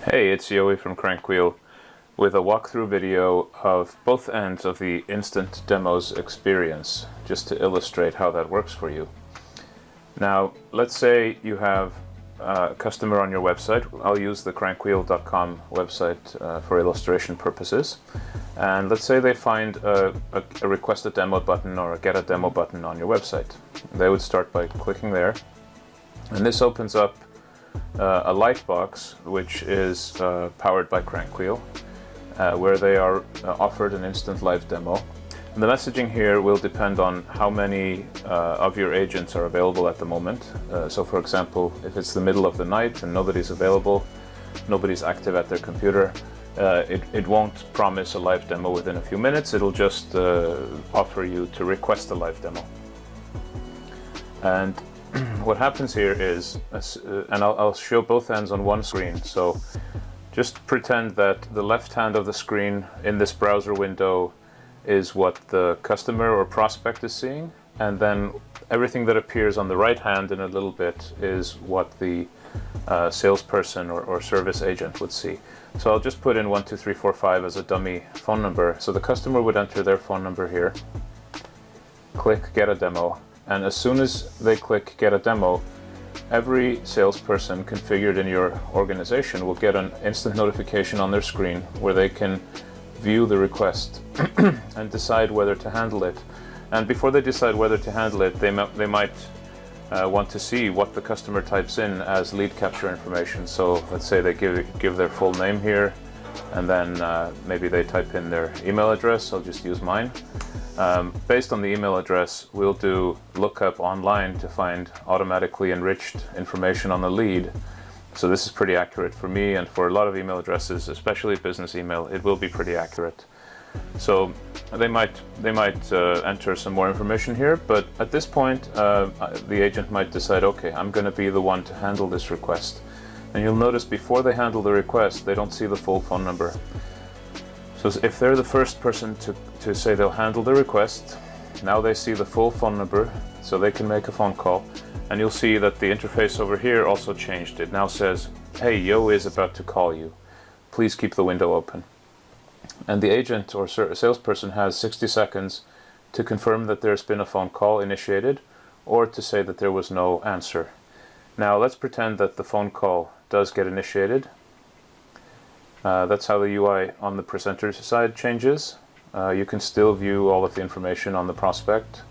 Hey, it's Yoey from CrankWheel with a walkthrough video of both ends of the instant demos experience, just to illustrate how that works for you. Now, let's say you have a customer on your website. I'll use the crankwheel.com website for illustration purposes. And let's say they find a request a demo button or a get a demo button on your website. They would start by clicking there, and this opens up a light box which is powered by CrankWheel, where they are offered an instant live demo. And the messaging here will depend on how many of your agents are available at the moment. So for example, if it's the middle of the night and nobody's available, nobody's active at their computer, it won't promise a live demo within a few minutes. It'll just offer you to request a live demo. And what happens here is, and I'll show both ends on one screen, so just pretend that the left hand of the screen in this browser window is what the customer or prospect is seeing, and then everything that appears on the right hand in a little bit is what the salesperson or service agent would see. So I'll just put in 12345 as a dummy phone number. So the customer would enter their phone number here, click get a demo, and as soon as they click get a demo, every salesperson configured in your organization will get an instant notification on their screen where they can view the request and decide whether to handle it. And before they decide whether to handle it, they might want to see what the customer types in as lead capture information. So let's say they give their full name here, and then maybe they type in their email address. I'll just use mine. Based on the email address, we'll do lookup online to find automatically enriched information on the lead. So this is pretty accurate for me, and for a lot of email addresses, especially business email, it will be pretty accurate. So they might enter some more information here, but at this point the agent might decide, okay, I'm going to be the one to handle this request. And you'll notice before they handle the request, they don't see the full phone number. So if they're the first person to say they'll handle the request, now they see the full phone number, so they can make a phone call. And you'll see that the interface over here also changed. It now says, hey, Yo is about to call you. Please keep the window open. And the agent or salesperson has 60 seconds to confirm that there's been a phone call initiated, or to say that there was no answer. Now let's pretend that the phone call does get initiated. That's how the UI on the presenter side changes. You can still view all of the information on the prospect.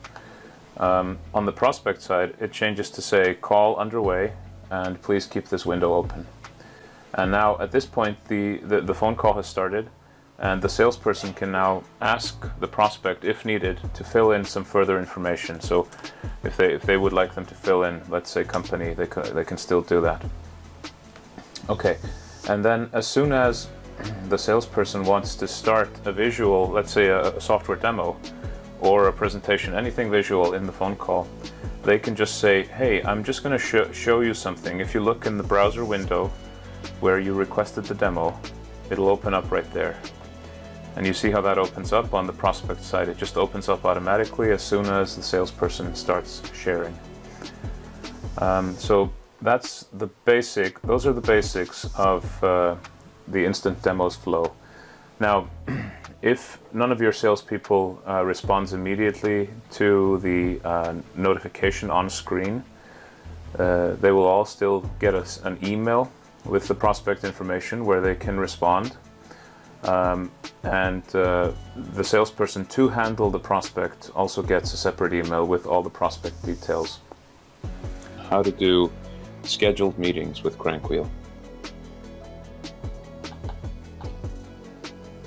On the prospect side, it changes to say call underway and please keep this window open. And now at this point the phone call has started, and the salesperson can now ask the prospect, if needed, to fill in some further information. So if they would like them to fill in, let's say company, they can still do that. Okay. And then as soon as the salesperson wants to start a visual, let's say a software demo or a presentation, anything visual in the phone call, they can just say, hey, I'm just going to show you something. If you look in the browser window where you requested the demo, it'll open up right there. And you see how that opens up on the prospect side. It just opens up automatically as soon as the salesperson starts sharing. So that's the basic. Those are the basics of the instant demos flow. Now, if none of your salespeople responds immediately to the notification on screen, they will all still get an email with the prospect information where they can respond. And the salesperson to handle the prospect also gets a separate email with all the prospect details. How to do scheduled meetings with CrankWheel.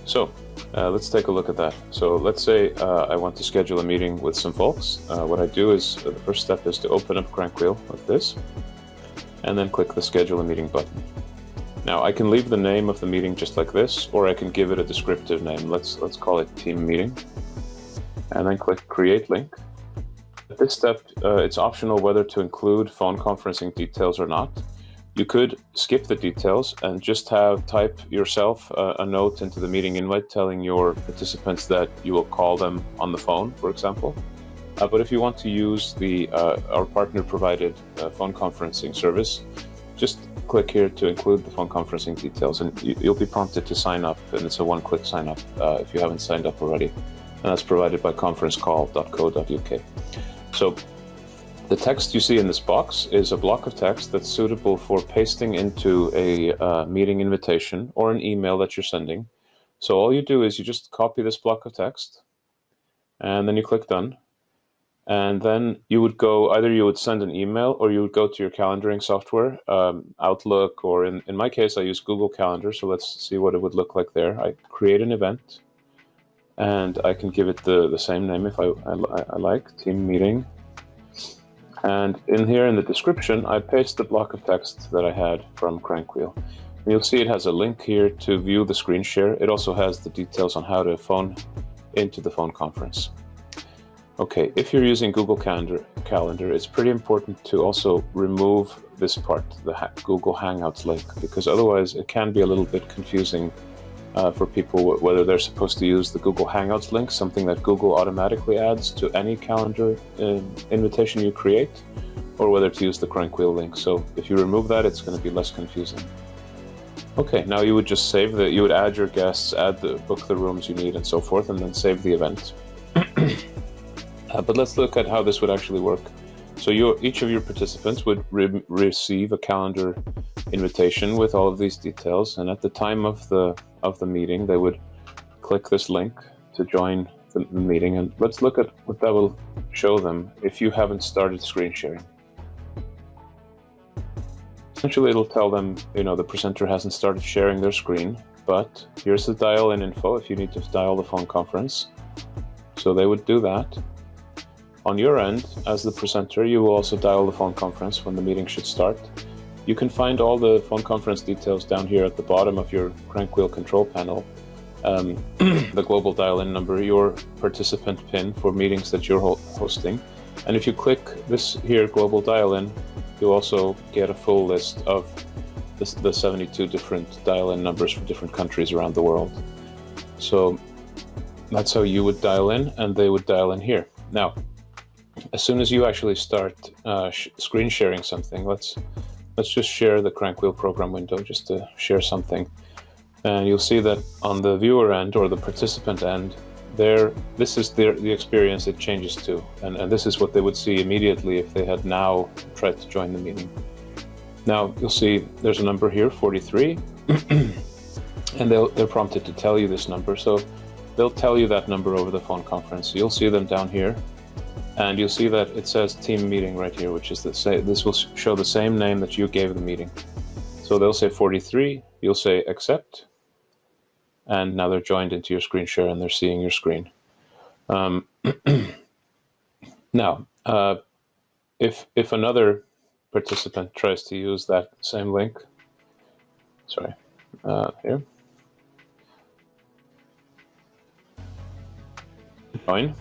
So let's take a look at that. So let's say I want to schedule a meeting with some folks. What I do is, the first step is to open up CrankWheel like this, and then click the schedule a meeting button. Now I can leave the name of the meeting just like this, or I can give it a descriptive name. Let's call it team meeting, and then click create link. At this step, it's optional whether to include phone conferencing details or not. You could skip the details and just type yourself a note into the meeting invite telling your participants that you will call them on the phone, for example. But if you want to use our partner-provided phone conferencing service, just click here to include the phone conferencing details, and you'll be prompted to sign up, and it's a one-click sign up if you haven't signed up already. And that's provided by conferencecall.co.uk. So the text you see in this box is a block of text that's suitable for pasting into a meeting invitation or an email that you're sending. So all you do is you just copy this block of text, and then you click done. And then you would go, either you would send an email or you would go to your calendaring software, Outlook, or in my case, I use Google Calendar. So let's see what it would look like there. I create an event, and I can give it the same name if I like, team meeting. And in here in the description, I paste the block of text that I had from CrankWheel. You'll see it has a link here to view the screen share. It also has the details on how to phone into the phone conference. Okay, if you're using Google Calendar, it's pretty important to also remove this part, the Google Hangouts link, because otherwise it can be a little bit confusing for people whether they're supposed to use the Google Hangouts link, something that Google automatically adds to any calendar invitation you create, or whether to use the CrankWheel link. So if you remove that, it's going to be less confusing. Okay, now you would just save you would add your guests, book the rooms you need, and so forth, and then save the event. But let's look at how this would actually work. So each of your participants would receive a calendar invitation with all of these details, and at the time of the meeting, they would click this link to join the meeting. And let's look at what that will show them if you haven't started screen sharing. Essentially, it'll tell them, the presenter hasn't started sharing their screen, but here's the dial-in info if you need to dial the phone conference. So they would do that. On your end, as the presenter, you will also dial the phone conference when the meeting should start. You can find all the phone conference details down here at the bottom of your CrankWheel control panel. The global dial-in number, your participant PIN for meetings that you're hosting. And if you click this here, global dial-in, you'll also get a full list of the 72 different dial-in numbers for different countries around the world. So that's how you would dial in, and they would dial in here. Now, as soon as you actually start screen sharing something, let's just share the CrankWheel program window just to share something. And you'll see that on the viewer end or the participant end, this is the experience it changes to. And this is what they would see immediately if they had now tried to join the meeting. Now you'll see there's a number here, 43, and they're prompted to tell you this number. So they'll tell you that number over the phone conference. You'll see them down here. And you'll see that it says team meeting right here, which is this will show the same name that you gave the meeting. So they'll say 43, you'll say accept, and now they're joined into your screen share and they're seeing your screen. Now, if another participant tries to use that same link, here, join.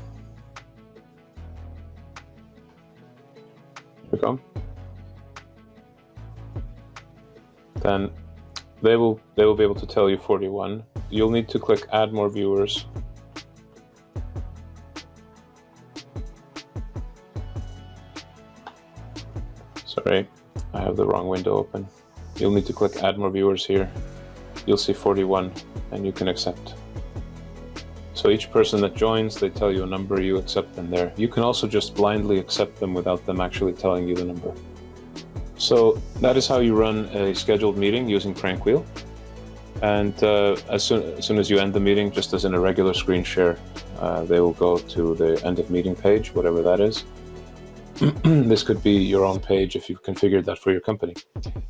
Go. Then they will be able to tell you 41. You'll need to click add more viewers. Sorry, I have the wrong window open. You'll need to click add more viewers here. You'll see 41 and you can accept. So each person that joins, they tell you a number, you accept them there. You can also just blindly accept them without them actually telling you the number. So that is how you run a scheduled meeting using CrankWheel. And as soon as you end the meeting, just as in a regular screen share, they will go to the end of meeting page, whatever that is. This could be your own page if you've configured that for your company.